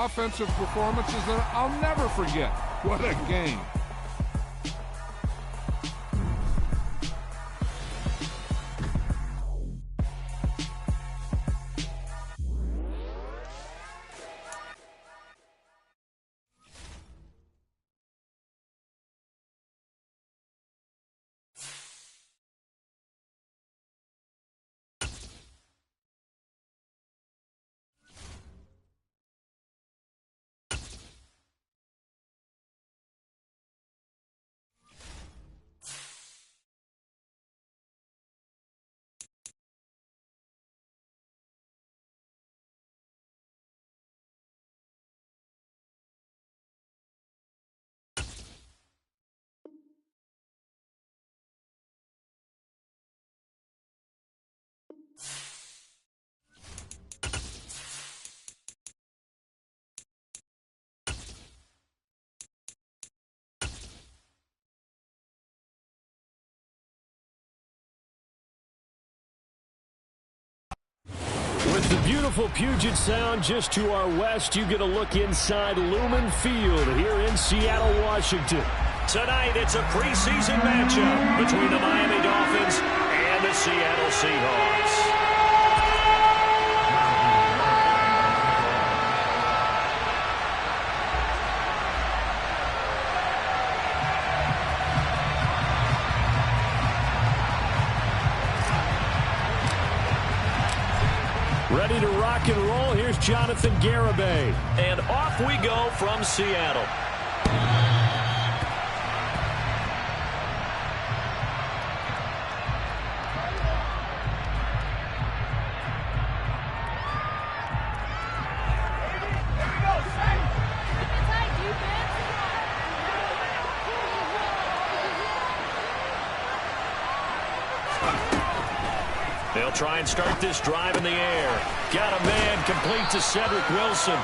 Offensive performances that I'll never forget. What a game. With the beautiful Puget Sound just to our west, you get a look inside Lumen Field here in Seattle, Washington. Tonight, it's a preseason matchup between the Miami Dolphins and the Seattle Seahawks. Ready to rock and roll. Here's Jonathan Garibay. And off we go from Seattle. They'll try and start this drive in the air. Got a man complete to Cedric Wilson.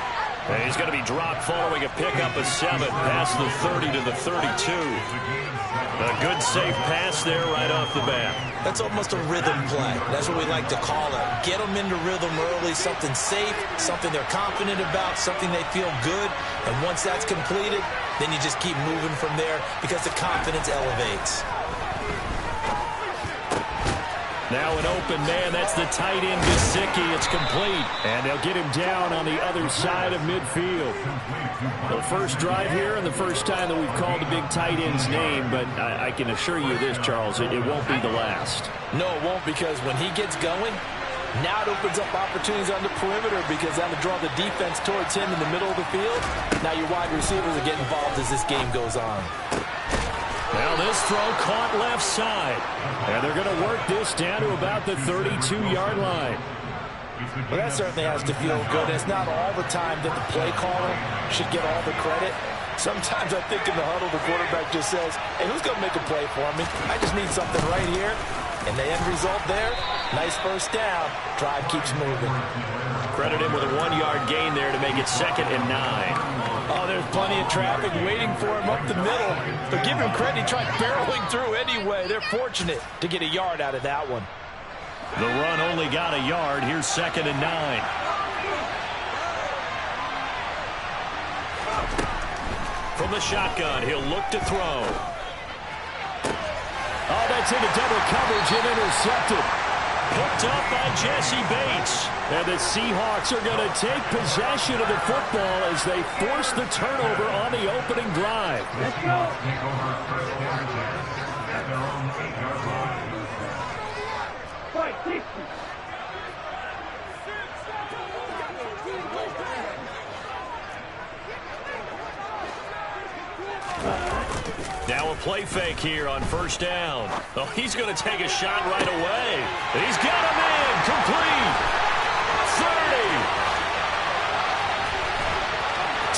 And he's going to be dropped following a pickup of 7 past the 30 to the 32. A good safe pass there right off the bat. That's almost a rhythm play. That's what we like to call it. Get them into rhythm early, something safe, something they're confident about, something they feel good. And once that's completed, then you just keep moving from there because the confidence elevates. Now an open man. That's the tight end, Gesicki. It's complete. And they'll get him down on the other side of midfield. The first drive here and the first time that we've called a big tight end's name, but I can assure you this, Charles, it won't be the last. No, it won't, because when he gets going, now it opens up opportunities on the perimeter because that'll draw the defense towards him in the middle of the field. Now your wide receivers will get involved as this game goes on. Now this throw caught left side. And they're going to work this down to about the 32-yard line. Well, that certainly has to feel good. It's not all the time that the play caller should get all the credit. Sometimes I think in the huddle the quarterback just says, hey, who's going to make a play for me? I just need something right here. And the end result there, nice first down. Drive keeps moving. Credit him with a 1-yard gain there to make it 2nd and 9. Oh, there's plenty of traffic waiting for him up the middle. But give him credit, he tried barreling through anyway. They're fortunate to get a yard out of that one. The run only got a yard. Here's 2nd and 9. From the shotgun, he'll look to throw. Oh, that's into double coverage and intercepted. Picked up by Jesse Bates. And the Seahawks are going to take possession of the football as they force the turnover on the opening drive. Let's go. Now a play fake here on first down. Oh, he's going to take a shot right away. He's got him in. Complete. 30.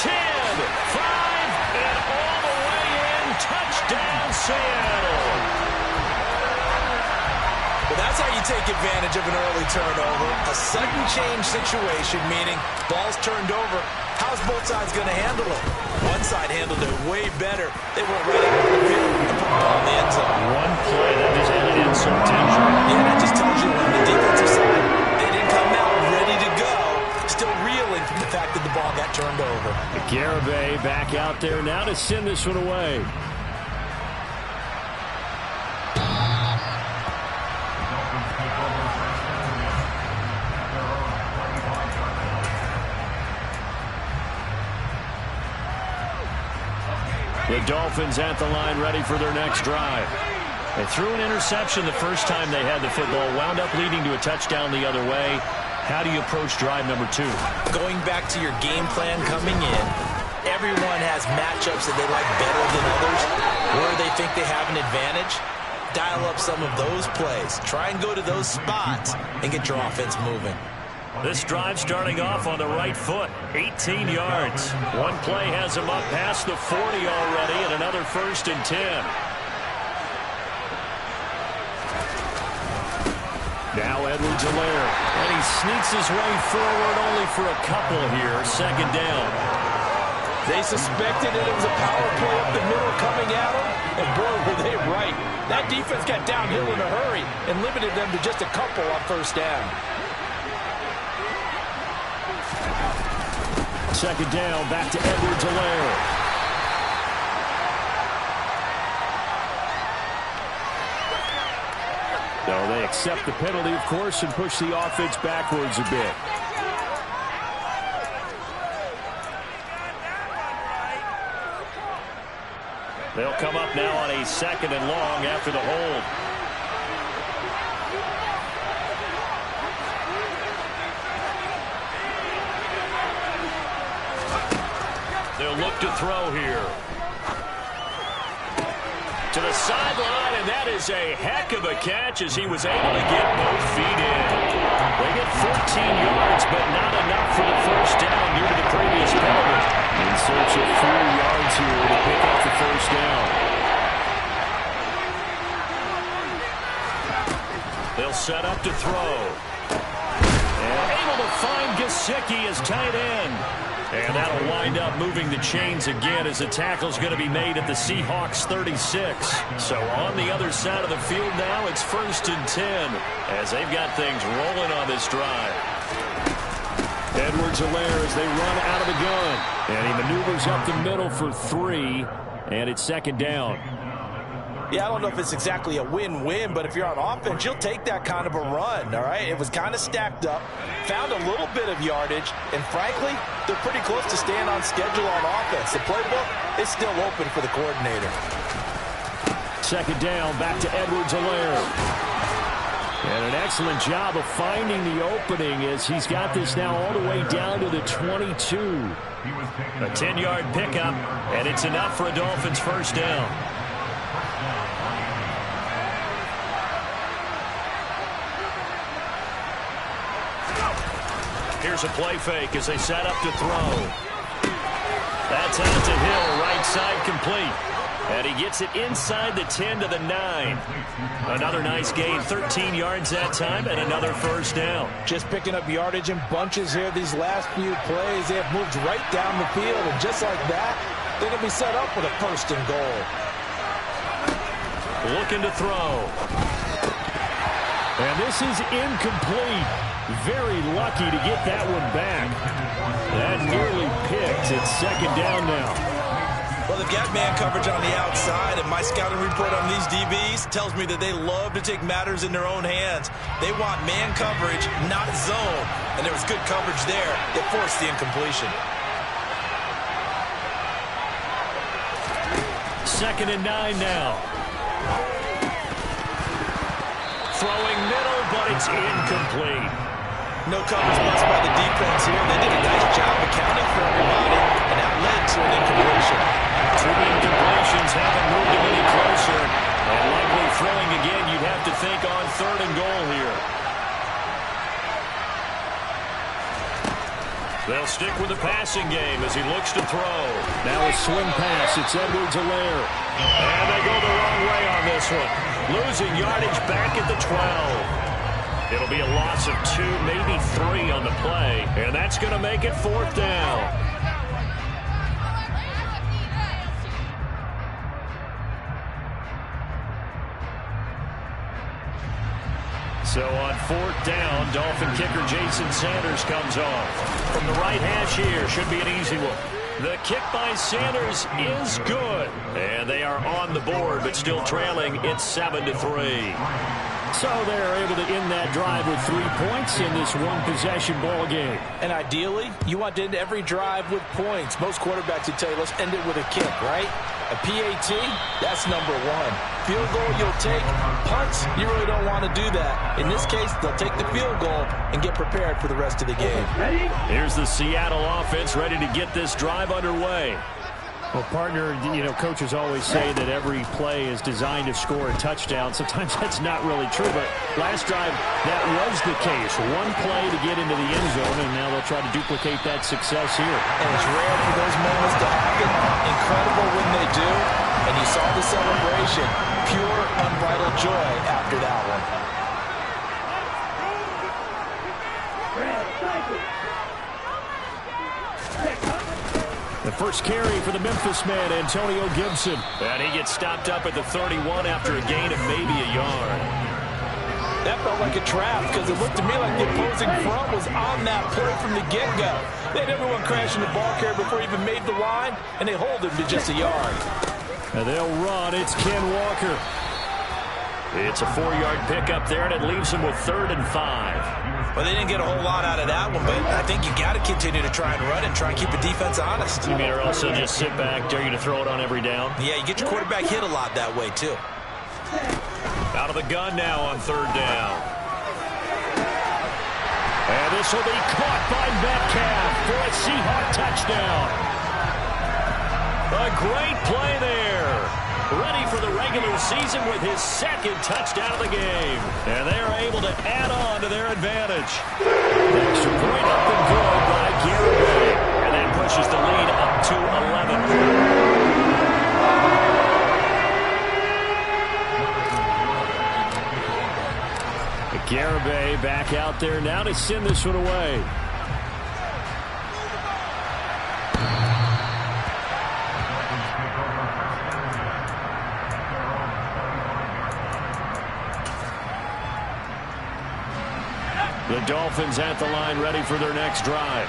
10. 5. And all the way in. Touchdown, Seattle. Well, that's how you take advantage of an early turnover. A sudden change situation, meaning ball's turned over. How's both sides going to handle it? One side handled it way better. They went right out of the field and put the ball in the end zone. One play, that just added insult to injury. Yeah, that just tells you on the defensive side, they didn't come out ready to go, still reeling from the fact that the the ball got turned over. Garibay back out there now to send this one away. The Dolphins at the line ready for their next drive. They threw an interception the first time they had the football, wound up leading to a touchdown the other way. How do you approach drive number 2? Going back to your game plan coming in, everyone has matchups that they like better than others, where they think they have an advantage. Dial up some of those plays. Try and go to those spots and get your offense moving. This drive starting off on the right foot, 18 yards. One play has him up past the 40 already, and another 1st and 10. Now Edwards-Helaire, and he sneaks his way forward only for a couple here. 2nd down. They suspected it was a power play up the middle coming at them, and boy, were they right. That defense got downhill in a hurry and limited them to just a couple on 1st down. 2nd down, back to Edwards-Helaire. So they accept the penalty, of course, and push the offense backwards a bit. They'll come up now on a 2nd and long after the hold. They'll look to throw here. To the sideline, and that is a heck of a catch as he was able to get both feet in. They get 14 yards, but not enough for the 1st down due to the previous penalty. In search of 4 yards here to pick up the 1st down. They'll set up to throw. And able to find Gesicki as tight end. And that'll wind up moving the chains again as the tackle's going to be made at the Seahawks 36. So on the other side of the field now, it's 1st and 10 as they've got things rolling on this drive. Edwards-Helaire as they run out of the gun. And he maneuvers up the middle for 3, and it's 2nd down. Yeah, I don't know if it's exactly a win-win, but if you're on offense, you'll take that kind of a run, all right? It was kind of stacked up, found a little bit of yardage, and frankly, they're pretty close to staying on schedule on offense. The playbook is still open for the coordinator. 2nd down, back to Edwards-Helaire. And an excellent job of finding the opening as he's got this now all the way down to the 22. A 10-yard pickup, and it's enough for a Dolphins 1st down. Here's a play fake as they set up to throw. That's out to Hill, right side complete. And he gets it inside the 10 to the 9. Another nice gain, 13 yards that time, and another 1st down. Just picking up yardage in bunches here these last few plays. They have moved right down the field, and just like that, they're going to be set up with a 1st and goal. Looking to throw. And this is incomplete. Very lucky to get that one back. That nearly picked. It's 2nd down now. Well, they've got man coverage on the outside, and my scouting report on these DBs tells me that they love to take matters in their own hands. They want man coverage, not zone. And there was good coverage there that forced the incompletion. 2nd and 9 now. Throwing middle, but it's incomplete. No coverage bust by the defense here. They did a nice job accounting for everybody, and that led to an incompletion. 2 incompletions haven't moved him any closer. And likely throwing again, you'd have to think on 3rd and goal here. They'll stick with the passing game as he looks to throw. Now a swing pass. It's Edwards-Helaire. And they go the wrong way on this one. Losing yardage back at the 12. It'll be a loss of 2, maybe 3 on the play. And that's going to make it 4th down. So on 4th down, Dolphin kicker Jason Sanders comes off. From the right hash here, should be an easy one. The kick by Sanders is good. And they are on the board, but still trailing. It's 7-3. So they're able to end that drive with 3 points in this one-possession ball game. And ideally, you want to end every drive with points. Most quarterbacks would tell you, let's end it with a kick, right? A PAT, that's number one. Field goal, you'll take. Punts, you really don't want to do that. In this case, they'll take the field goal and get prepared for the rest of the game. Here's the Seattle offense ready to get this drive underway. Well, partner, coaches always say that every play is designed to score a touchdown. Sometimes that's not really true, but last drive, that was the case. One play to get into the end zone, and now they'll try to duplicate that success here. And it's rare for those moments to happen. Incredible when they do. And you saw the celebration. Pure, unbridled joy after that one. The first carry for the Memphis man, Antonio Gibson. And he gets stopped up at the 31 after a gain of maybe a yard. That felt like a trap because it looked to me like the opposing front was on that play from the get-go. They had everyone crashing the ball carrier before he even made the line, and they hold him to just a yard. And they'll run. It's Ken Walker. It's a 4-yard pickup there, and it leaves him with 3rd and 5. Well, they didn't get a whole lot out of that one, but I think you got to continue to try and run and try and keep the defense honest. You mean, or also just sit back, dare you to throw it on every down? Yeah, you get your quarterback hit a lot that way, too. Out of the gun now on 3rd down. And this will be caught by Metcalf for a Seahawk touchdown. A great play there. Ready for the regular season with his 2nd touchdown of the game. And they are able to add on to their advantage. Extra point up and good by Garibay. And that pushes the lead up to 11. Garibay back out there now to send this one away. The Dolphins at the line ready for their next drive.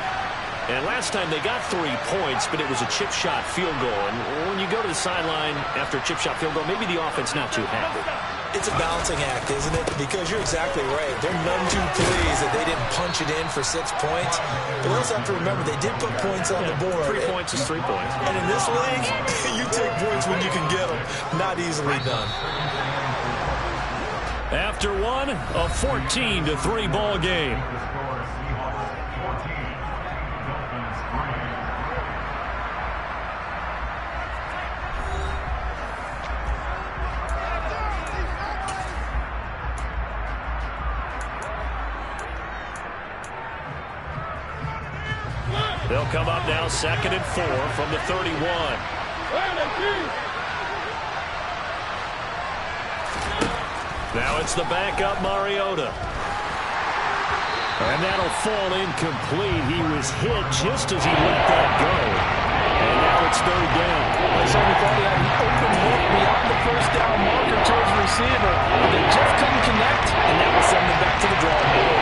And last time they got 3 points, but it was a chip shot field goal. And when you go to the sideline after a chip shot field goal, maybe the offense not too happy. It's a balancing act, isn't it? Because you're exactly right. They're none too pleased that they didn't punch it in for 6 points. But we also have to remember they did put points on the board. 3 points is 3 points. And in this league, you take points when you can get them. Not easily done. After one, a 14-3 ball game. They'll come up now 2nd and 4 from the 31. Now it's the backup Mariota. And that'll fall incomplete. He was hit just as he let that go. And now it's 3rd down. I certainly thought he had an open look beyond the 1st down marker towards the receiver. But they just couldn't connect, and that will send them back to the drawing board.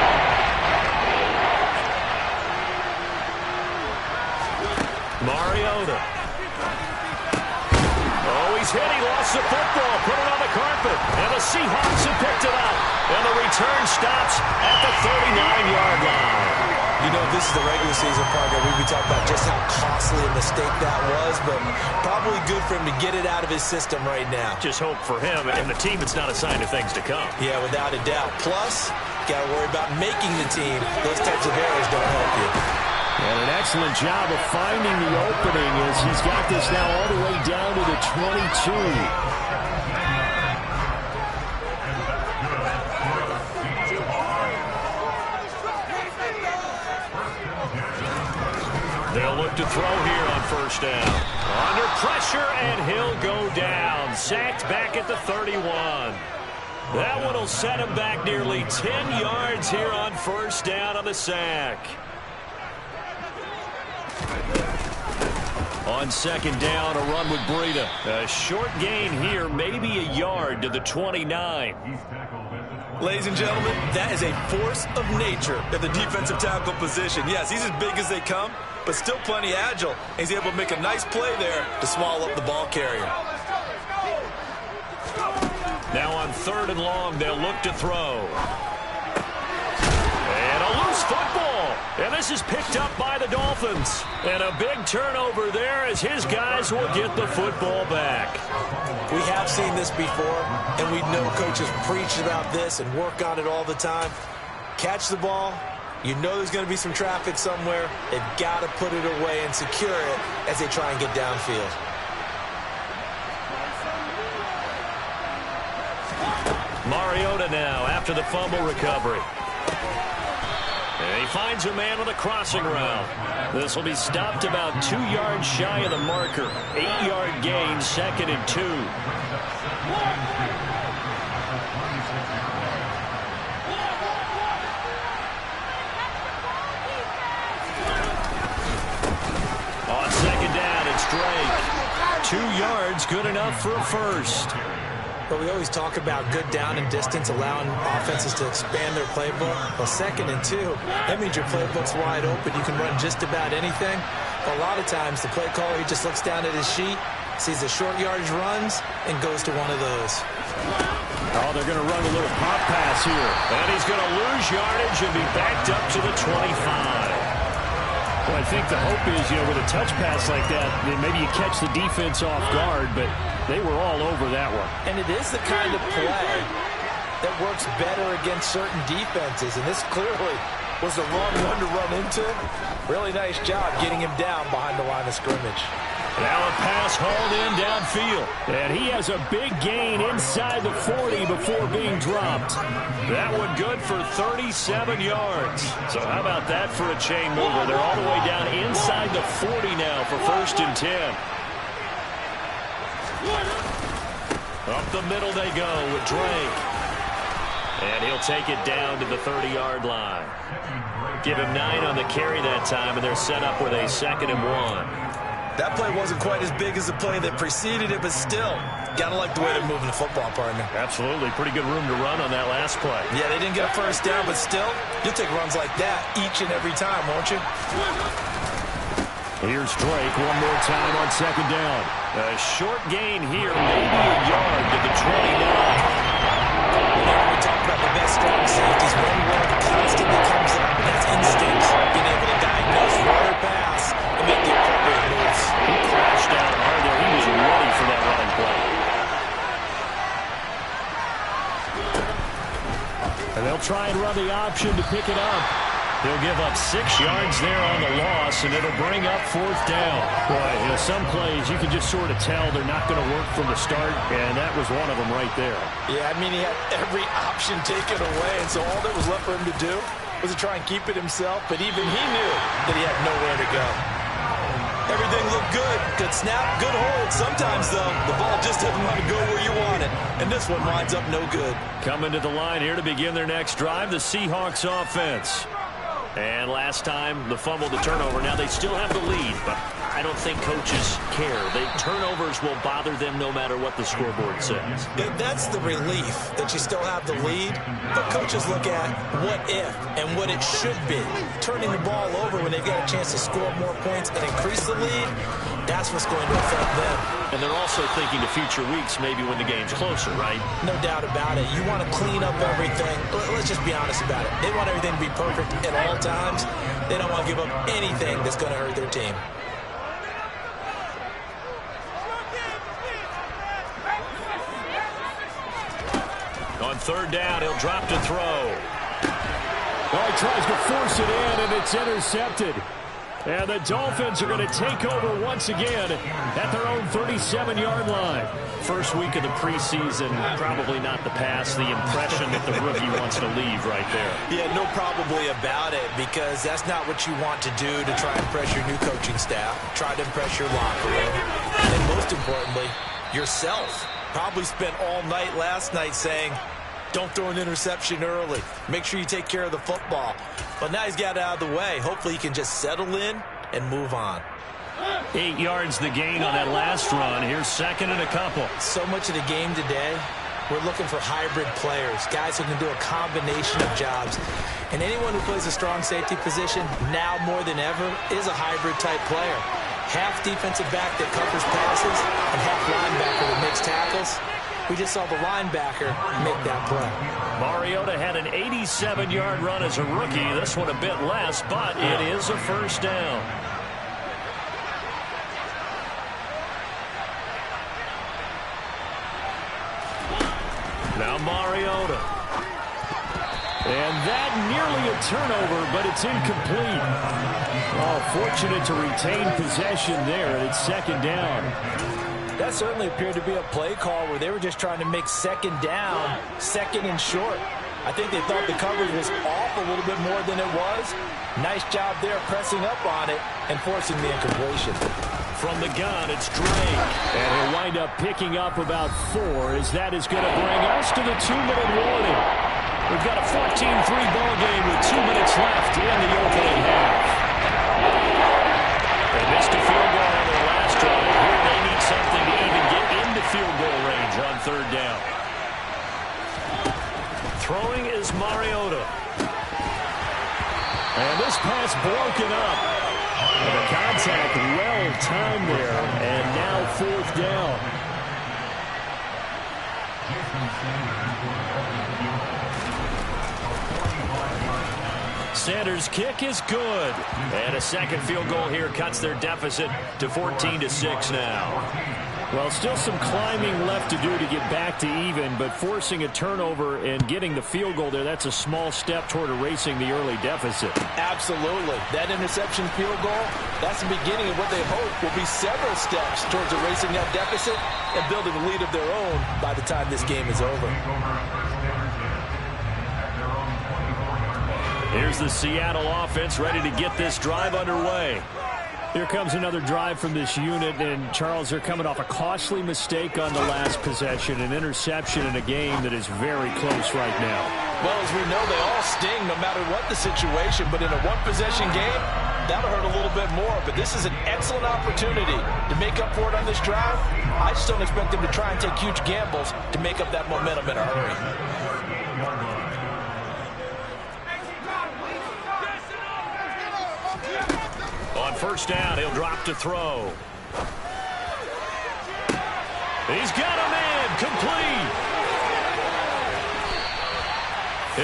Mariota. Oh, he's hit. He lost the football. Put it on the carpet. And the Seahawks have picked it up. And the return stops at the 39-yard line. You know, this is the regular season partner. We'd be talking about just how costly a mistake that was, but probably good for him to get it out of his system right now. Just hope for him and the team it's not a sign of things to come. Yeah, without a doubt. Plus, got to worry about making the team. Those types of errors don't help you. And an excellent job of finding the opening as he's got this now all the way down to the 22. They'll look to throw here on 1st down. Under pressure, and he'll go down. Sacked back at the 31. That one will set him back nearly 10 yards here on 1st down on the sack. On 2nd down, a run with Breida. A short gain here, maybe a yard to the 29. Ladies and gentlemen, that is a force of nature at the defensive tackle position. Yes, he's as big as they come, but still plenty agile. He's able to make a nice play there to swallow up the ball carrier. Now on 3rd and long, they'll look to throw. And a loose football. And this is picked up by the Dolphins. And a big turnover there as his guys will get the football back. We have seen this before, and we know coaches preach about this and work on it all the time. Catch the ball. You know there's going to be some traffic somewhere. They've got to put it away and secure it as they try and get downfield. Mariota now after the fumble recovery. And he finds a man on a crossing route. This will be stopped about 2 yards shy of the marker. 8-yard gain, 2nd and 2. On 2nd down, it's Drake. 2 yards, good enough for a first. But we always talk about good down and distance, allowing offenses to expand their playbook. Well, 2nd and 2, that means your playbook's wide open. You can run just about anything. But a lot of times, the play caller, he just looks down at his sheet, sees the short yardage runs, and goes to one of those. Oh, they're going to run a little pop pass here. And he's going to lose yardage and be backed up to the 25. Well, I think the hope is, with a touch pass like that, then maybe you catch the defense off guard, but they were all over that one. And it is the kind of play that works better against certain defenses, and this clearly was the wrong one to run into. Really nice job getting him down behind the line of scrimmage. Now a pass hauled in downfield. And he has a big gain inside the 40 before being dropped. That one good for 37 yards. So how about that for a chain mover? They're all the way down inside the 40 now for 1st and 10. Up the middle they go with Drake. And he'll take it down to the 30-yard line. Give him 9 on the carry that time, and they're set up with a 2nd and 1. That play wasn't quite as big as the play that preceded it, but still, gotta like the way they're moving the football, partner. Absolutely. Pretty good room to run on that last play. Yeah, they didn't get a first down, but still, you'll take runs like that each and every time, won't you? Here's Drake one more time on 2nd down. A short gain here, maybe a yard to the 29. We talk about the best strong safeties. One word constantly comes up, and that's instincts. Being able to diagnose run or pass and make the appropriate moves. He crashed out hard there. He was ready for that running play. And they'll try and run the option to pick it up. They'll give up 6 yards there on the loss, and it'll bring up 4th down. Boy, some plays you can just sort of tell they're not going to work from the start, and that was one of them right there. Yeah, I mean, he had every option taken away, and so all that was left for him to do was to try and keep it himself, but even he knew that he had nowhere to go. Everything looked good. Good snap, good hold. Sometimes, though, the ball just doesn't want to go where you want it, and this one winds up no good. Coming to the line here to begin their next drive, the Seahawks offense. And last time, the fumble, the turnover. Now they still have the lead, but I don't think coaches care. Turnovers will bother them no matter what the scoreboard says. That's the relief that you still have the lead, but coaches look at what if and what it should be. Turning the ball over when they've got a chance to score more points and increase the lead, that's what's going to affect them. And they're also thinking to future weeks, maybe when the game's closer, right? No doubt about it. You want to clean up everything. Let's just be honest about it. They want everything to be perfect at all times. They don't want to give up anything that's going to hurt their team. On 3rd down, he'll drop to throw. Oh, he tries to force it in, and it's intercepted. And the Dolphins are going to take over once again at their own 37-yard line. First week of the preseason, probably not the pass, the impression that the rookie wants to leave right there. Yeah, no probably about it, because that's not what you want to do to try and impress your new coaching staff, try to impress your locker room, and most importantly, yourself. Probably spent all night last night saying, don't throw an interception early. Make sure you take care of the football. But now he's got it out of the way. Hopefully he can just settle in and move on. 8 yards the gain on that last run. Here's 2nd and a couple. So much of the game today we're looking for hybrid players, guys who can do a combination of jobs. And anyone who plays a strong safety position, now more than ever, is a hybrid-type player. Half defensive back that covers passes and half linebacker that makes tackles. We just saw the linebacker make that play. Mariota had an 87-yard run as a rookie. This one a bit less, but it is a first down. Now Mariota. And that nearly a turnover, but it's incomplete. Oh, fortunate to retain possession there, and it's second down. That certainly appeared to be a play call where they were just trying to make second down, second and short. I think they thought the coverage was off a little bit more than it was. Nice job there pressing up on it and forcing the incompletion. From the gun, it's Drake. And he'll wind up picking up about 4, as that is going to bring us to the 2-minute warning. We've got a 14-3 ball game with 2 minutes left in the opening half. They missed a field goal on their last drive. Here they need something to even get into field goal range on third down. Throwing is Mariota. And this pass broken up. And the contact well timed there. And now fourth down. Sanders' kick is good. And a second field goal here cuts their deficit to 14-6 now. Well, still some climbing left to do to get back to even, but forcing a turnover and getting the field goal there, that's a small step toward erasing the early deficit. Absolutely. That interception field goal, that's the beginning of what they hope will be several steps towards erasing that deficit and building a lead of their own by the time this game is over. Here's the Seattle offense ready to get this drive underway. Here comes another drive from this unit, and Charles, they're coming off a costly mistake on the last possession, an interception in a game that is very close right now. Well, as we know, they all sting no matter what the situation, but in a one-possession game, that'll hurt a little bit more. But this is an excellent opportunity to make up for it on this drive. I just don't expect them to try and take huge gambles to make up that momentum in a hurry. On first down, he'll drop to throw. He's got a man, complete.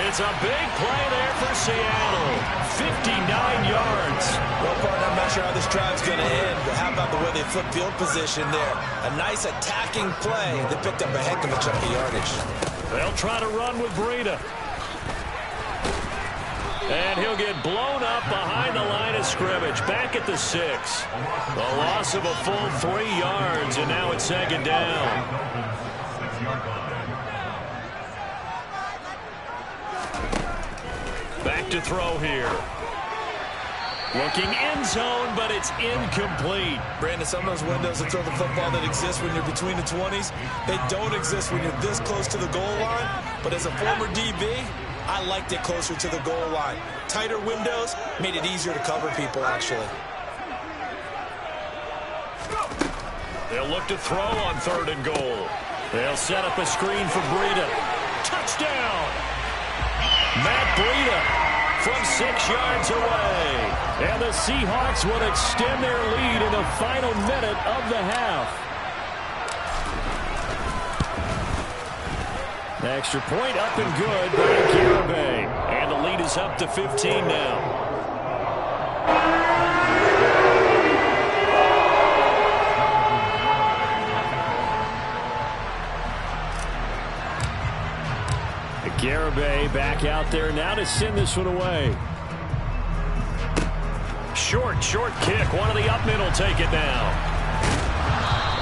It's a big play there for Seattle. 59 yards. Well, partner, I'm not sure how this drive's going to end, but how about the way they flip field position there? A nice attacking play. They picked up a heck of a chunk of yardage. They'll try to run with Breida. And he'll get blown up behind the line of scrimmage. Back at the 6. The loss of a full 3 yards, and now it's second down. Back to throw here. Looking end zone, but it's incomplete. Brandon, some of those windows to throw the football that exist when you're between the 20s, they don't exist when you're this close to the goal line. But as a former DB, I liked it closer to the goal line. Tighter windows made it easier to cover people, actually. They'll look to throw on third and goal. They'll set up a screen for Breida. Touchdown! Matt Breida from 6 yards away. And the Seahawks will extend their lead in the final minute of the half. The extra point up and good by Garibay. And the lead is up to 15 now. Garibay back out there now to send this one away. Short kick. One of the up men will take it now.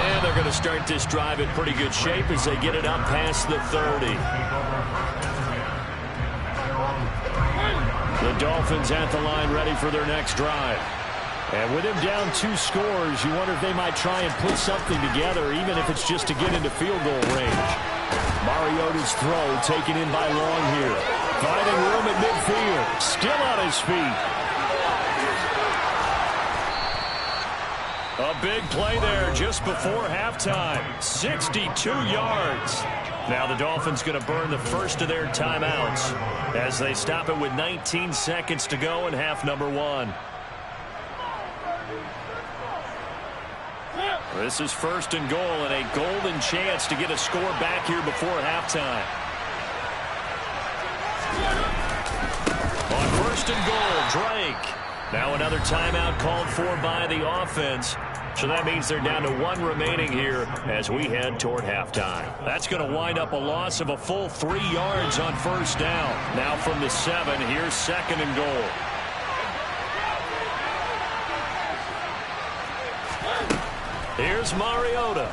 And they're going to start this drive in pretty good shape as they get it up past the 30. The Dolphins at the line ready for their next drive. And with him down 2 scores, you wonder if they might try and put something together, even if it's just to get into field goal range. Mariota's throw taken in by Long here. Finding room at midfield. Still on his feet. A big play there just before halftime. 62 yards. Now the Dolphins going to burn the first of their timeouts as they stop it with 19 seconds to go in half number 1. This is first and goal and a golden chance to get a score back here before halftime. On first and goal, Drake. Now another timeout called for by the offense. So that means they're down to 1 remaining here as we head toward halftime. That's going to wind up a loss of a full 3 yards on first down. Now from the 7, here's second and goal. Here's Mariota.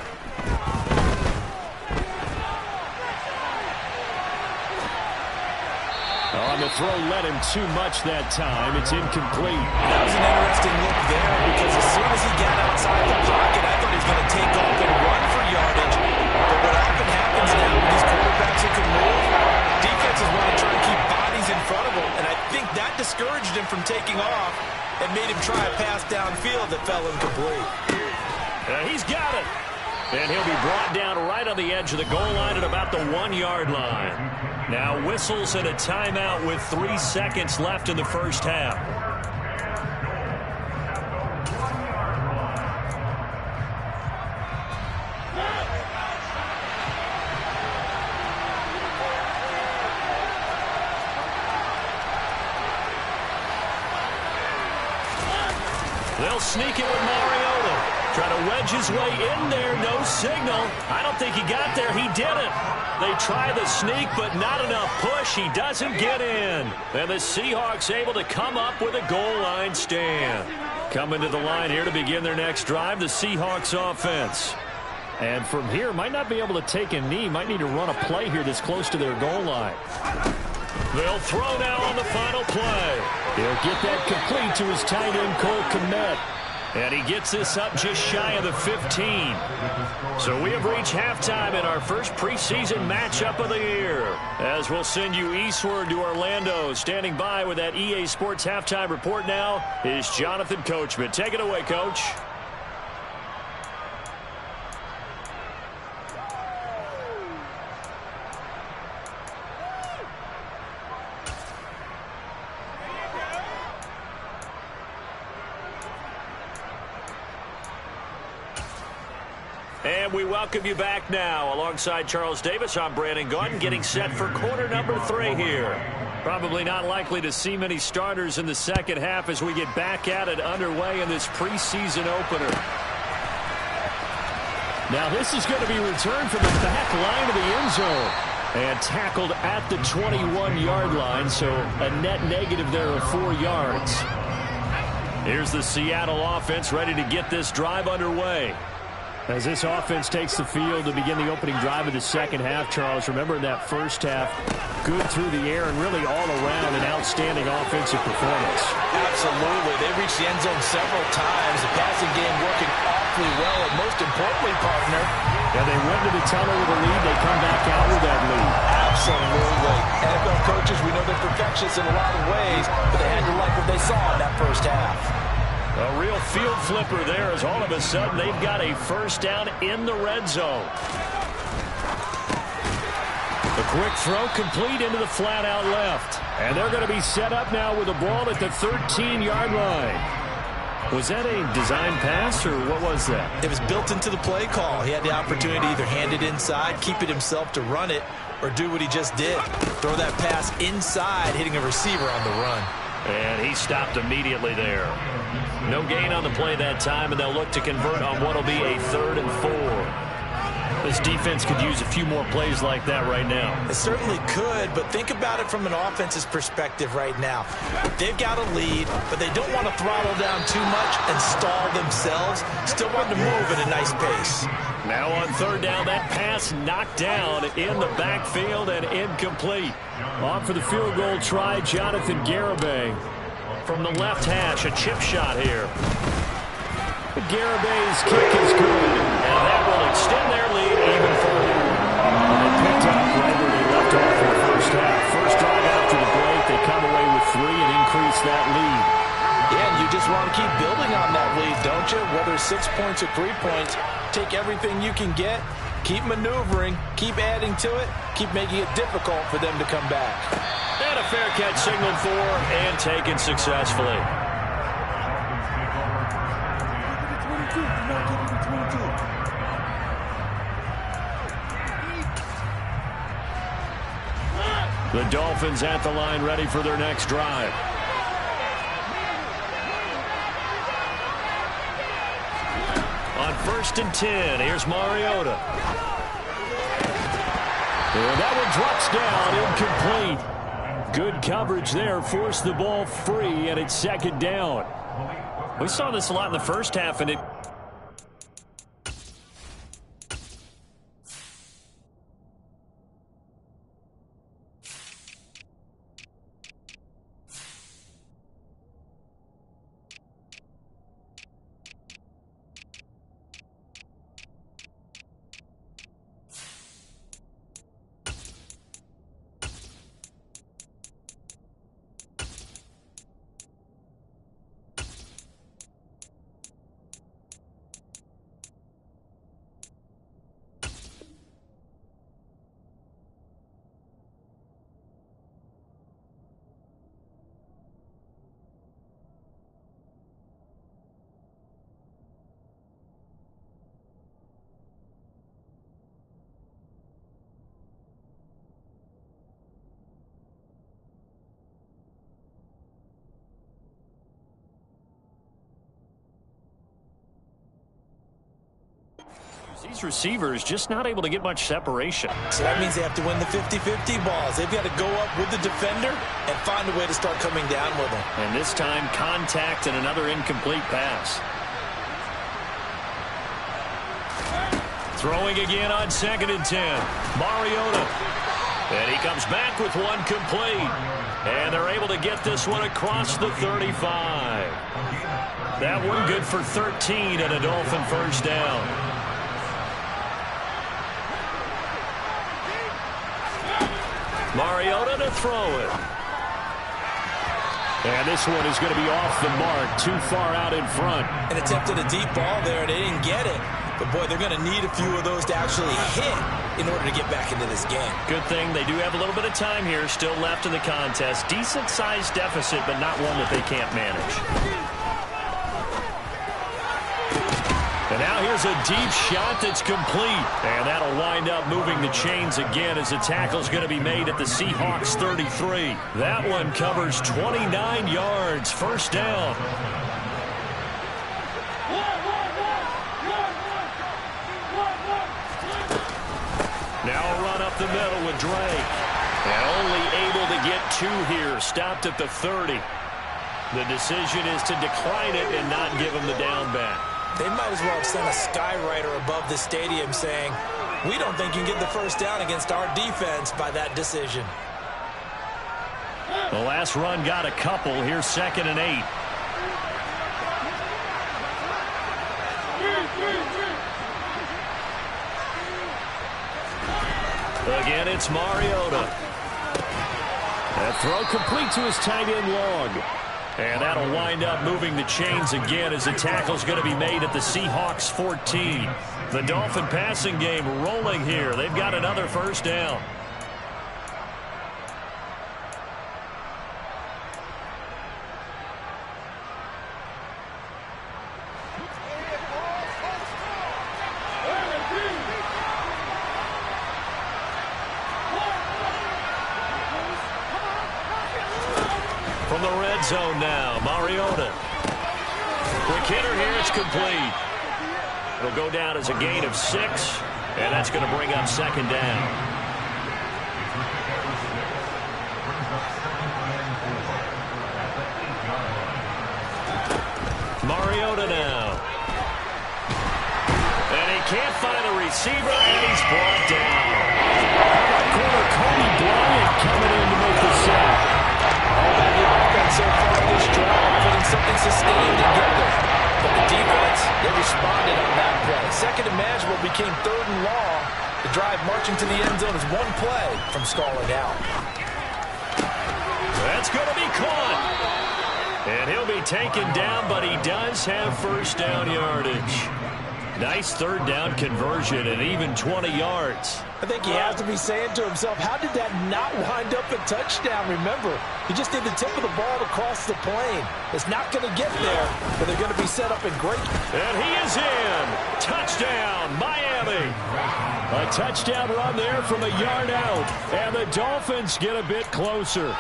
On the throw, led him too much that time. It's incomplete. That was an interesting look there because as soon as he got outside the pocket, I thought he was going to take off and run for yardage. But what often happens now with these quarterbacks who can move, defenses want to try to keep bodies in front of them, and I think that discouraged him from taking off and made him try a pass downfield that fell incomplete. He's got it. And he'll be brought down right on the edge of the goal line at about the 1-yard line. Now whistles and a timeout with 3 seconds left in the first half. They'll sneak it with Mariota. Trying to wedge his way in there. No signal. I don't think he got there. He didn't. They try the sneak, but not enough push. He doesn't get in. And the Seahawks able to come up with a goal line stand. Coming to the line here to begin their next drive, the Seahawks offense. And from here, might not be able to take a knee. Might need to run a play here that's close to their goal line. They'll throw now on the final play. He'll get that complete to his tight end, Cole Kmet. And he gets this up just shy of the 15. So we have reached halftime in our first preseason matchup of the year. As we'll send you eastward to Orlando. Standing by with that EA Sports halftime report now is Jonathan Coachman. Take it away, Coach. And we welcome you back now. Alongside Charles Davis, I'm Brandon Gaudin, getting set for quarter number 3 here. Probably not likely to see many starters in the second half as we get back at it underway in this preseason opener. Now this is going to be returned from the back line of the end zone. And tackled at the 21-yard line, so a net negative there of 4 yards. Here's the Seattle offense ready to get this drive underway. As this offense takes the field to begin the opening drive of the second half, Charles, remember in that first half, good through the air and really all around an outstanding offensive performance. Absolutely. They reached the end zone several times. The passing game working awfully well, and most importantly, partner, yeah, they went to the tunnel with a lead. They come back out with that lead. Absolutely. NFL coaches, we know they're perfectionists in a lot of ways, but they had to like what they saw in that first half. A real field flipper there as all of a sudden they've got a first down in the red zone. The quick throw complete into the flat out left. And they're going to be set up now with the ball at the 13-yard line. Was that a design pass or what was that? It was built into the play call. He had the opportunity to either hand it inside, keep it himself to run it, or do what he just did. Throw that pass inside, hitting a receiver on the run. And he stopped immediately there. No gain on the play that time, and they'll look to convert on what will be a 3rd and 4. This defense could use a few more plays like that right now. It certainly could, but think about it from an offense's perspective right now. They've got a lead, but they don't want to throttle down too much and stall themselves. Still want to move at a nice pace. Now on 3rd down, that pass knocked down in the backfield and incomplete. On for the field goal try, Jonathan Garibay. From the left hash, a chip shot here. Garibay's kick is good. And that will extend their lead even further. They picked up right where they left off in the first half. First drive after the break, they come away with 3 and increase that lead. Yeah, and you just want to keep building on that lead, don't you? Whether it's 6 points or 3 points, take everything you can get, keep maneuvering, keep adding to it, keep making it difficult for them to come back. And a fair catch signaled for and taken successfully. The Dolphins at the line, ready for their next drive. On 1st and 10, here's Mariota. And that one drops down, incomplete. Good coverage there, forced the ball free, and it's 2nd down. We saw this a lot in the first half, and it these receivers just not able to get much separation. So that means they have to win the 50-50 balls. They've got to go up with the defender and find a way to start coming down with them. And this time, contact and another incomplete pass. Throwing again on 2nd and 10. Mariota. And he comes back with one complete. And they're able to get this one across the 35. That one good for 13 and a Dolphin 1st down. Mariota to throw it. And this one is going to be off the mark, too far out in front. And attempted a deep ball there, and they didn't get it. But, boy, they're going to need a few of those to actually hit in order to get back into this game. Good thing they do have a little bit of time here still left in the contest. Decent-sized deficit, but not one that they can't manage. And now here's a deep shot that's complete. And that'll wind up moving the chains again as the tackle's going to be made at the Seahawks 33. That one covers 29 yards. 1st down. Now a run up the middle with Drake. And only able to get 2 here. Stopped at the 30. The decision is to decline it and not give him the down back. They might as well have sent a skywriter above the stadium saying, we don't think you can get the 1st down against our defense by that decision. The last run got a couple. Here's 2nd and 8. Again, it's Mariota. That throw complete to his tight end Long. And that'll wind up moving the chains again as the tackle's going to be made at the Seahawks 14. The Dolphin passing game rolling here. They've got another 1st down. From the red zone now, Mariota. Quick hitter here, it's complete. It'll go down as a gain of 6, and that's going to bring up 2nd down. Mariota now. And he can't find a receiver, and he's brought down. Corner Cody Bryant coming in to make the sack. The offense so far this drive, putting something sustained together. But the defense, they responded on that play. 2nd and manageable became 3rd and long. The drive marching to the end zone is 1 play from stalling out. That's going to be caught. And he'll be taken down, but he does have first down yardage. Nice third down conversion and even 20 yards. I think he has to be saying to himself, how did that not wind up a touchdown? Remember, he just did the tip of the ball across the plane. It's not going to get there, but they're going to be set up in great. And he is in. Touchdown, Miami. A touchdown run there from a yard out. And the Dolphins get a bit closer.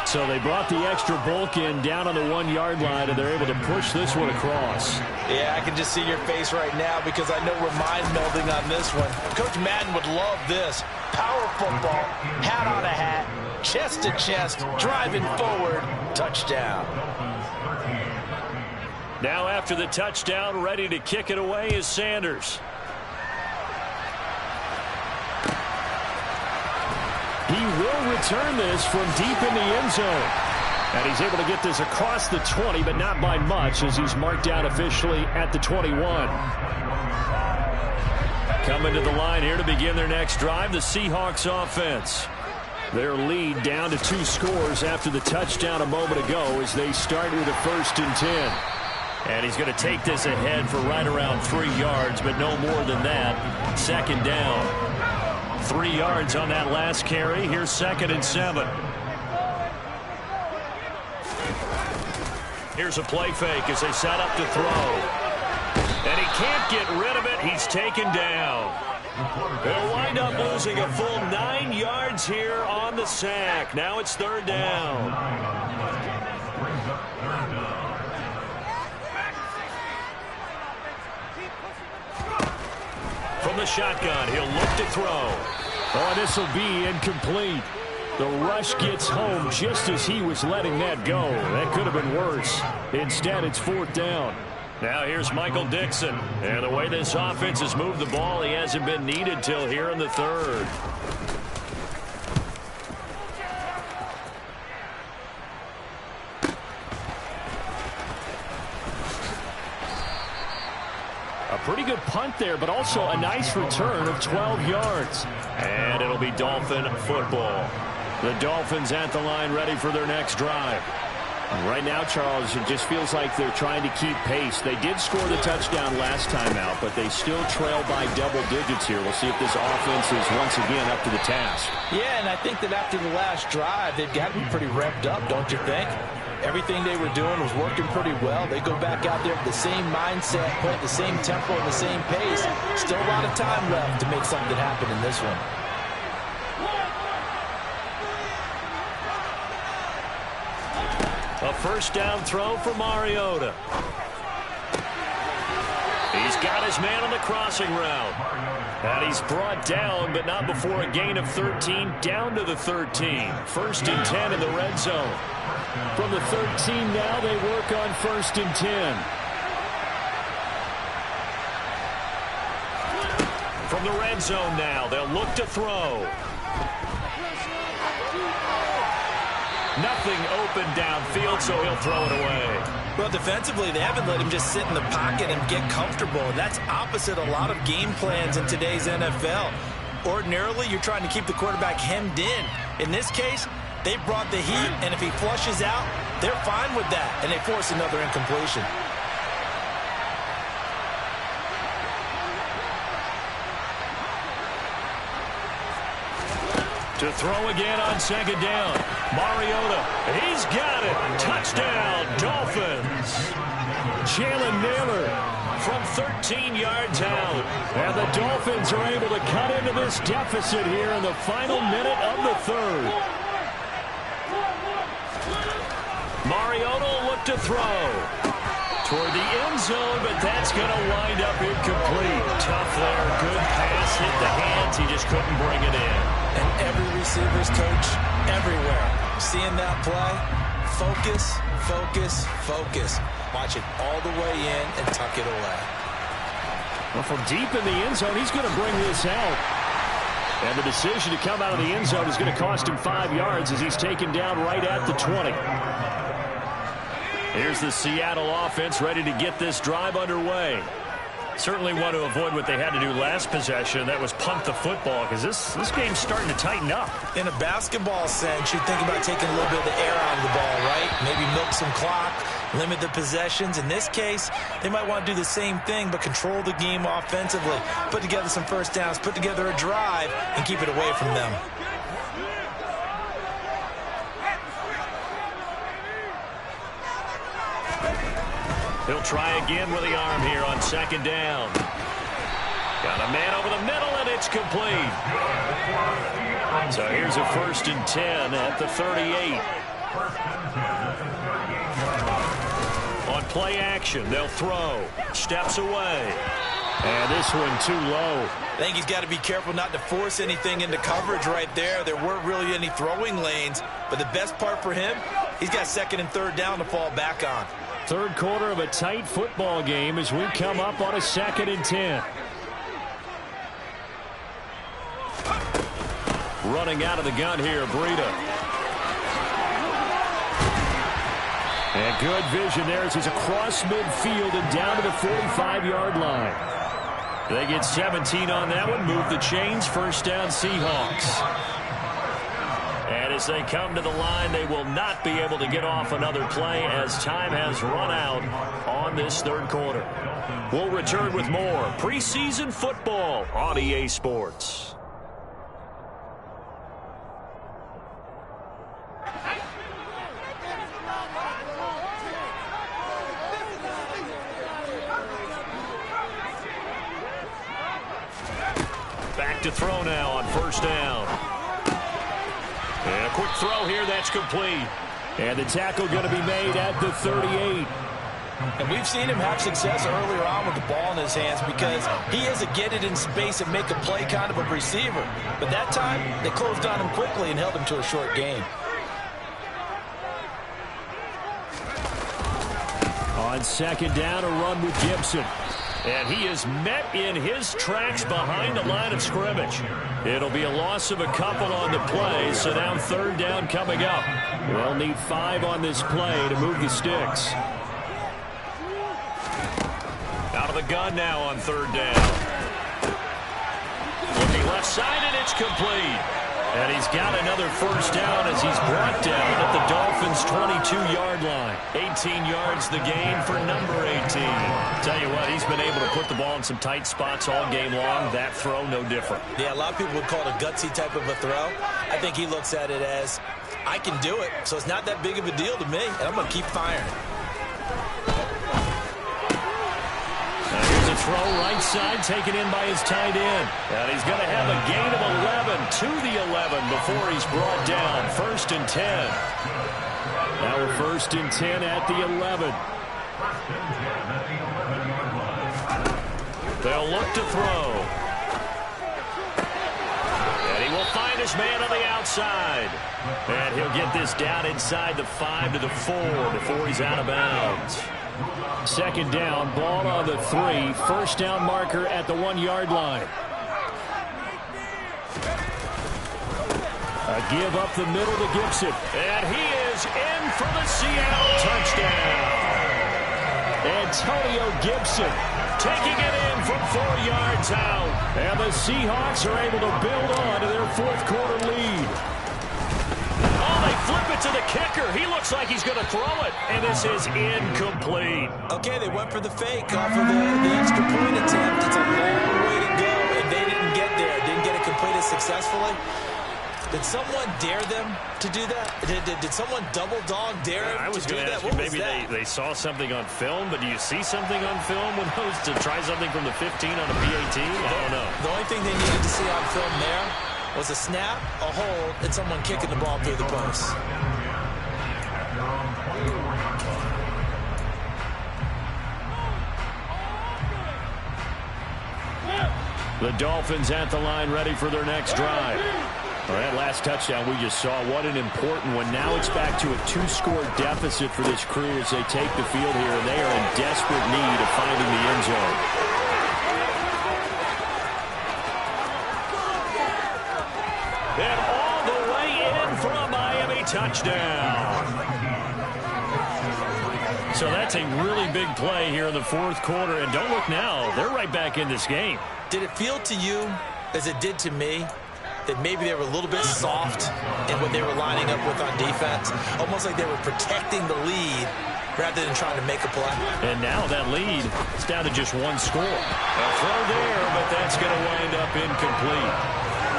So they brought the extra bulk in down on the 1 yard line, and they're able to push this one across. Yeah, I can just see your face right now because I know we're mind melding on this one. Coach Madden would love this. Power football, hat on a hat, chest to chest, driving forward, touchdown. Now after the touchdown, ready to kick it away is Sanders. He will return this from deep in the end zone. And he's able to get this across the 20, but not by much as he's marked down officially at the 21. Coming to the line here to begin their next drive, the Seahawks offense. Their lead down to 2 scores after the touchdown a moment ago as they start with a 1st and 10. And he's going to take this ahead for right around 3 yards, but no more than that. 2nd down. 3 yards on that last carry. Here's 2nd and 7. Here's a play fake as they set up to throw. And he can't get rid of it. He's taken down. They'll wind up losing a full 9 yards here on the sack. Now it's 3rd down. From the shotgun, he'll look to throw. Oh, this will be incomplete. The rush gets home just as he was letting that go. That could have been worse. Instead, it's 4th down. Now here's Michael Dixon. And the way this offense has moved the ball, he hasn't been needed till here in the 3rd. A pretty good punt there, but also a nice return of 12 yards. And it'll be Dolphin football. The Dolphins at the line ready for their next drive. Right now, Charles, it just feels like they're trying to keep pace. They did score the touchdown last time out, but they still trail by double digits here. We'll see if this offense is once again up to the task. Yeah, and I think that after the last drive, they've got to be pretty revved up, don't you think? Everything they were doing was working pretty well. They go back out there with the same mindset, playing the same tempo and the same pace. Still a lot of time left to make something happen in this one. A 1st down throw for Mariota. He's got his man on the crossing route. And he's brought down, but not before a gain of 13, down to the 13. 1st and 10 in the red zone. From the 13 now, they work on 1st and 10. From the red zone now, they'll look to throw. Nothing open downfield, so he'll throw it away. Well, defensively, they haven't let him just sit in the pocket and get comfortable. That's opposite a lot of game plans in today's NFL. Ordinarily, you're trying to keep the quarterback hemmed in. In this case, they brought the heat, and if he flushes out, they're fine with that, and they force another incompletion. To throw again on 2nd down. Mariota, he's got it. Touchdown, Dolphins. Jalen Naylor from 13 yards out. And the Dolphins are able to cut into this deficit here in the final minute of the 3rd. Mariota will look to throw toward the end zone, but that's going to wind up incomplete. Tough there. Good pass. Hit the hands. He just couldn't bring it in. And every receiver's coach everywhere. Seeing that play, focus, focus, focus. Watch it all the way in and tuck it away. Well, from deep in the end zone, he's going to bring this out. And the decision to come out of the end zone is going to cost him 5 yards as he's taken down right at the 20. Here's the Seattle offense ready to get this drive underway. Certainly want to avoid what they had to do last possession. That was punt the football, because this game's starting to tighten up. In a basketball sense, you think about taking a little bit of the air out of the ball, right? Maybe milk some clock, limit the possessions. In this case, they might want to do the same thing, but control the game offensively. Put together some first downs, put together a drive, and keep it away from them. He'll try again with the arm here on second down. Got a man over the middle, and it's complete. So here's a 1st and 10 at the 38. On play action, they'll throw. Steps away. And this one too low. I think he's got to be careful not to force anything into coverage right there. There weren't really any throwing lanes, but the best part for him, he's got 2nd and 3rd down to fall back on. Third quarter of a tight football game as we come up on a 2nd and 10. Running out of the gun here, Breida. And good vision there as he's across midfield and down to the 45-yard line. They get 17 on that one, move the chains, 1st down Seahawks. And as they come to the line, they will not be able to get off another play as time has run out on this 3rd quarter. We'll return with more preseason football on EA Sports. Back to throw now on 1st down. And a quick throw here, that's complete. And the tackle going to be made at the 38. And we've seen him have success earlier on with the ball in his hands because he is a get it in space and make a play kind of a receiver. But that time, they closed on him quickly and held him to a short gain. On 2nd down, a run with Gibson. And he is met in his tracks behind the line of scrimmage. It'll be a loss of a couple on the play, so now 3rd down coming up. We'll need 5 on this play to move the sticks. Out of the gun now on 3rd down. Looking left side, and it's complete. And he's got another 1st down as he's brought down at the Dolphins' 22-yard line. 18 yards the gain for number 18. Tell you what, he's been able to put the ball in some tight spots all game long. That throw, no different. Yeah, a lot of people would call it a gutsy type of a throw. I think he looks at it as, I can do it, so it's not that big of a deal to me, and I'm going to keep firing. Here's a throw right side taken in by his tight end. And he's going to have a gain of 11 to the 11 before he's brought down. 1st and 10. Now we're 1st and 10 at the 11. They'll look to throw. And he will find his man on the outside. And he'll get this down inside the 5 to the 4 before he's out of bounds. 2nd down, ball on the 3. 1st down marker at the 1-yard line. A give up the middle to Gibson. And he is in for the Seattle touchdown. Antonio Gibson taking it in from 4 yards out. And the Seahawks are able to build on to their 4th quarter lead. They flip it to the kicker. He looks like he's going to throw it, and this is incomplete. Okay, they went for the fake off of the extra point attempt. It's a long way to go, and they didn't get there. Didn't get it completed successfully. Did someone dare them to do that? Did someone double dog dare them I was to do going to that? ask you, maybe they saw something on film, but do you see something on film when those to try something from the 15 on a PAT? I don't know. The only thing they needed to see on film there was a snap, a hold, and someone kicking the ball through the post. The Dolphins at the line ready for their next drive. All right, last touchdown we just saw. What an important one. Now it's back to a 2-score deficit for this crew as they take the field here, and they are in desperate need of finding the end zone. And all the way in for a Miami touchdown. So that's a really big play here in the fourth quarter. And don't look now. They're right back in this game. Did it feel to you, as it did to me, that maybe they were a little bit soft in what they were lining up with on defense? Almost like they were protecting the lead rather than trying to make a play. And now that lead is down to just one score. A throw there, but that's going to wind up incomplete.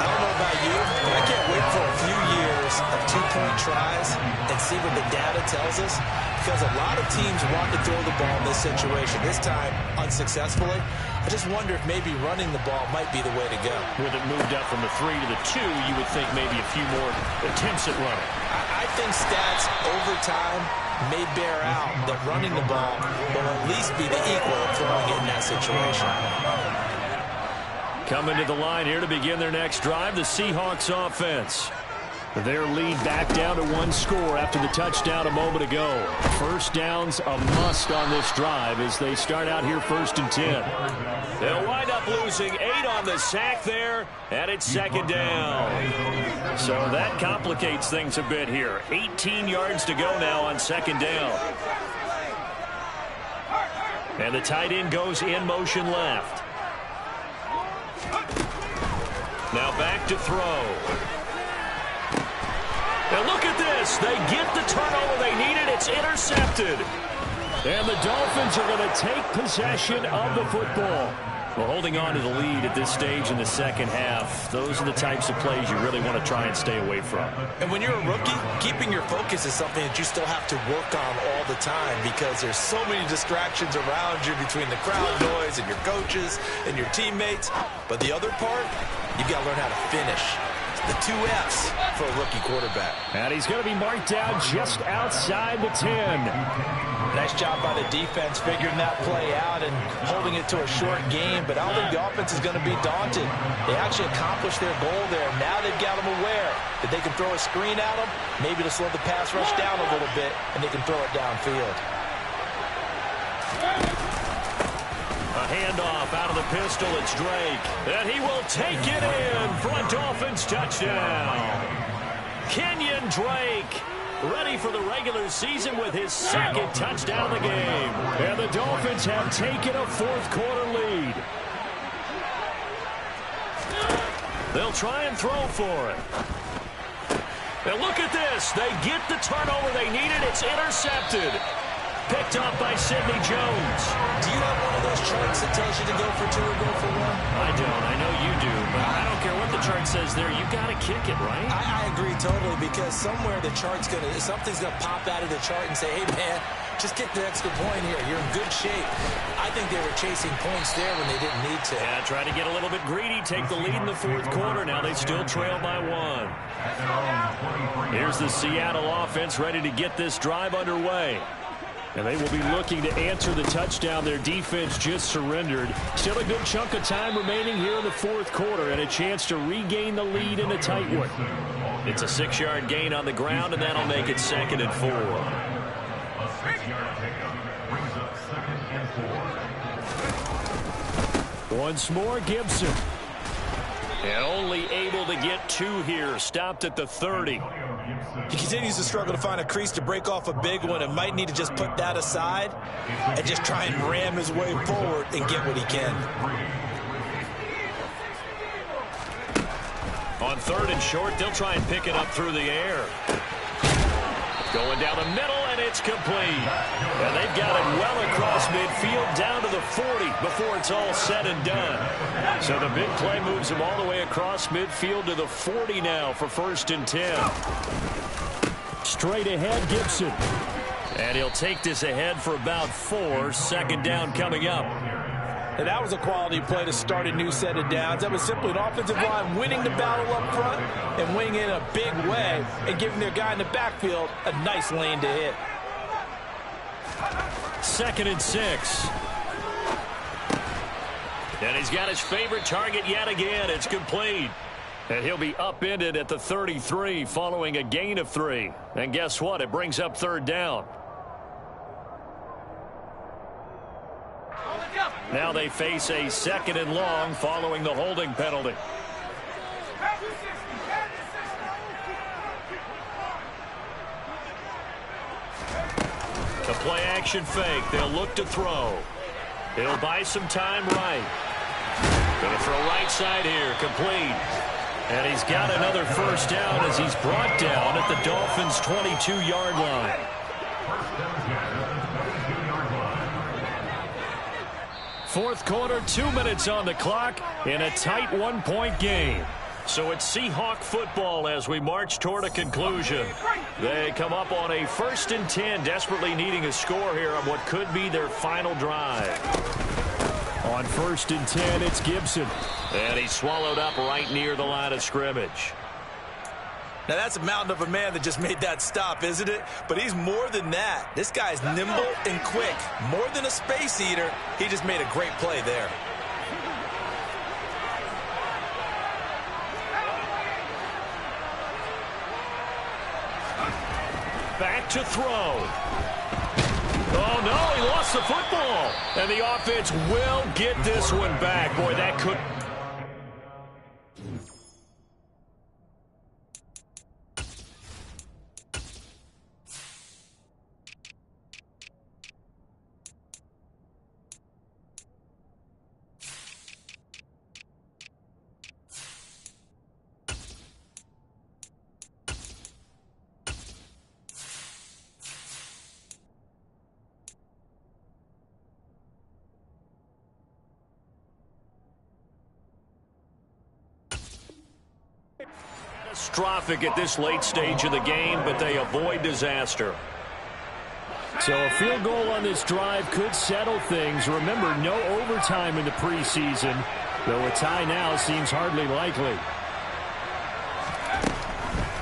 I don't know about you, but I can't wait for a few years of two-point tries and see what the data tells us, because a lot of teams want to throw the ball in this situation, this time unsuccessfully. I just wonder if maybe running the ball might be the way to go. With it moved up from the 3 to the 2, you would think maybe a few more attempts at running. I think stats over time may bear out that running the ball will at least be the equal of throwing it in that situation. Coming to the line here to begin their next drive, the Seahawks offense. Their lead back down to one score after the touchdown a moment ago. First down's a must on this drive as they start out here 1st and 10. They'll wind up losing 8 on the sack there, and it's 2nd down. So that complicates things a bit here. 18 yards to go now on 2nd down. And the tight end goes in motion left. Now back to throw. And look at this. They get the turnover they needed. It's intercepted. And the Dolphins are going to take possession of the football. Well, holding on to the lead at this stage in the second half, those are the types of plays you really want to try and stay away from. And when you're a rookie, keeping your focus is something that you still have to work on all the time, because there's so many distractions around you between the crowd noise and your coaches and your teammates. But the other part, you've got to learn how to finish. The 2 F's for a rookie quarterback. And he's going to be marked down just outside the 10. Nice job by the defense figuring that play out and holding it to a short game, but I don't think the offense is going to be daunted. They actually accomplished their goal there. Now they've got them aware that they can throw a screen at them, maybe to slow the pass rush down a little bit, and they can throw it downfield. A handoff out of the pistol. It's Drake. And he will take it in for a Dolphins touchdown. Kenyon Drake ready for the regular season with his 2nd touchdown of the game. And the Dolphins have taken a fourth quarter lead. They'll try and throw for it. And look at this. They get the turnover they needed. It's intercepted. Picked up by Sidney Jones. Do you have one of those charts that tells you to go for 2 or go for 1? I don't. I know you do, but I don't care what the chart says there. You got to kick it, right? I agree totally, because somewhere the chart's something's gonna pop out of the chart and say, hey man, just kick the extra point here. You're in good shape. I think they were chasing points there when they didn't need to. Yeah, try to get a little bit greedy, take the lead in the fourth quarter. Now they still trail by 1. Here's the Seattle offense ready to get this drive underway. And they will be looking to answer the touchdown their defense just surrendered. Still a good chunk of time remaining here in the fourth quarter, and a chance to regain the lead in a tight one. It's a 6-yard gain on the ground, and that'll make it 2nd and 4. Once more, Gibson. And only able to get 2 here. Stopped at the 30. He continues to struggle to find a crease to break off a big one, and might need to just put that aside and just try and ram his way forward and get what he can. On 3rd and short, they'll try and pick it up through the air. Going down the middle, and it's complete. And they've got it well across midfield, down to the 40 before it's all said and done. So the big play moves them all the way across midfield to the 40 now for 1st and 10. Straight ahead, Gibson. And he'll take this ahead for about 4. 2nd down coming up. And that was a quality play to start a new set of downs. That was simply an offensive line winning the battle up front and winning in a big way and giving their guy in the backfield a nice lane to hit. 2nd and 6. And he's got his favorite target yet again. It's complete. And he'll be upended at the 33 following a gain of 3. And guess what? It brings up 3rd down. Now they face a 2nd and long following the holding penalty. A play action fake. They'll look to throw. He'll buy some time right. Going to throw right side here, complete. And he's got another first down as he's brought down at the Dolphins' 22-yard line. Fourth quarter, 2 minutes on the clock in a tight one-point game. So it's Seahawk football as we march toward a conclusion. They come up on a 1st and 10, desperately needing a score here on what could be their final drive. On 1st and 10, it's Gibson. And he's swallowed up right near the line of scrimmage. Now, that's a mountain of a man that just made that stop, isn't it? But he's more than that. This guy's nimble and quick. More than a space eater, he just made a great play there. Back to throw. Oh, no, he lost the football. And the offense will get this one back. Boy, that could... catastrophic at this late stage of the game, but they avoid disaster. So a field goal on this drive could settle things. Remember, no overtime in the preseason, though a tie now seems hardly likely.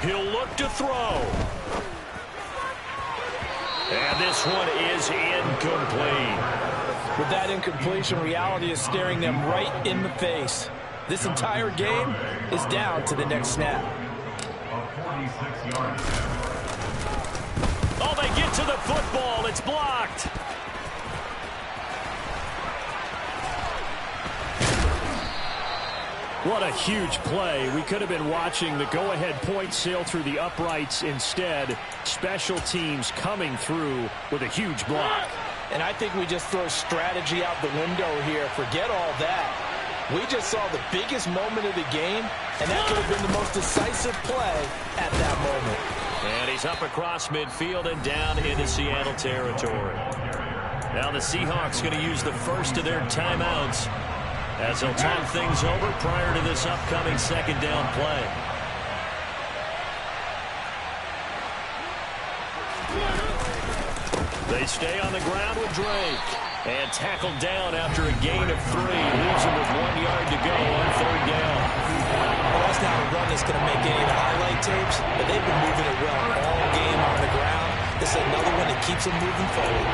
He'll look to throw. And this one is incomplete. With that incompletion, reality is staring them right in the face. This entire game is down to the next snap. Oh, they get to the football. It's blocked. What a huge play. We could have been watching the go-ahead point sail through the uprights. Instead, special teams coming through with a huge block. And I think we just throw strategy out the window here. Forget all that. We just saw the biggest moment of the game, and that could have been the most decisive play at that moment. And he's up across midfield and down into Seattle territory. Now the Seahawks going to use the first of their timeouts as they'll talk things over prior to this upcoming second down play. They stay on the ground with Drake. And tackled down after a gain of 3. Leaves him with 1 yard to go on third down. Well, that's not a run that's going to make any of the highlight tapes, but they've been moving it well all game on the ground. This is another one that keeps them moving forward.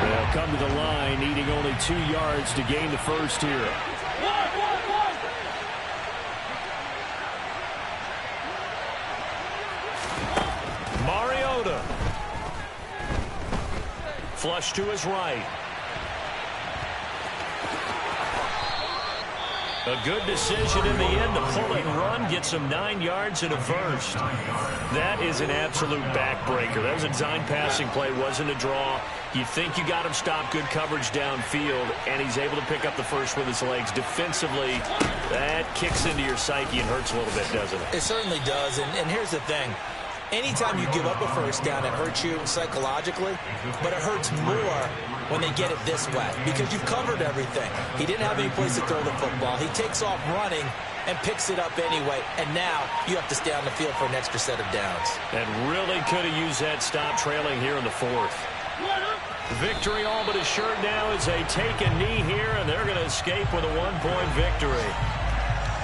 They'll come to the line, needing only 2 yards to gain the first here. Mariota. Flush to his right. A good decision in the end to pull and run, get some 9 yards and a first. That is an absolute backbreaker. That was a design passing play, wasn't a draw. You think you got him stopped, good coverage downfield, and he's able to pick up the first with his legs. Defensively, that kicks into your psyche and hurts a little bit, doesn't it? It certainly does, and here's the thing. Anytime you give up a first down, it hurts you psychologically, but it hurts more when they get it this way because you've covered everything. He didn't have any place to throw the football. He takes off running and picks it up anyway, and now you have to stay on the field for an extra set of downs. And really could have used that stop trailing here in the fourth. Victory all but assured now as they take a knee here, and they're going to escape with a 1-point victory.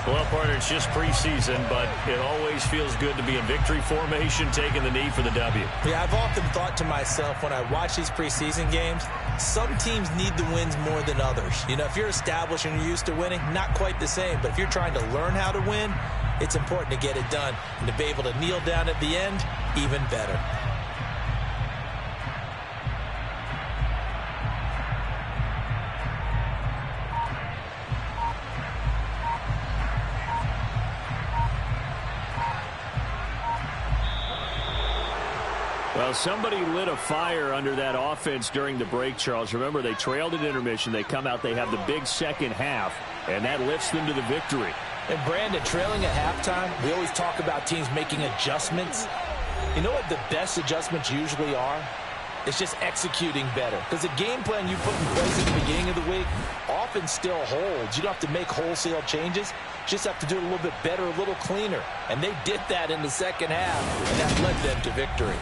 Well, partner, it's just preseason, but it always feels good to be in victory formation, taking the knee for the W. Yeah, I've often thought to myself when I watch these preseason games, some teams need the wins more than others. You know, if you're established and you're used to winning, not quite the same. But if you're trying to learn how to win, it's important to get it done. And to be able to kneel down at the end, even better. Well, somebody lit a fire under that offense during the break, Charles. Remember, they trailed at intermission. They come out, they have the big second half, and that lifts them to the victory. And, Brandon, trailing at halftime, we always talk about teams making adjustments. You know what the best adjustments usually are? It's just executing better. Because the game plan you put in place at the beginning of the week often still holds. You don't have to make wholesale changes. You just have to do it a little bit better, a little cleaner. And they did that in the second half, and that led them to victory.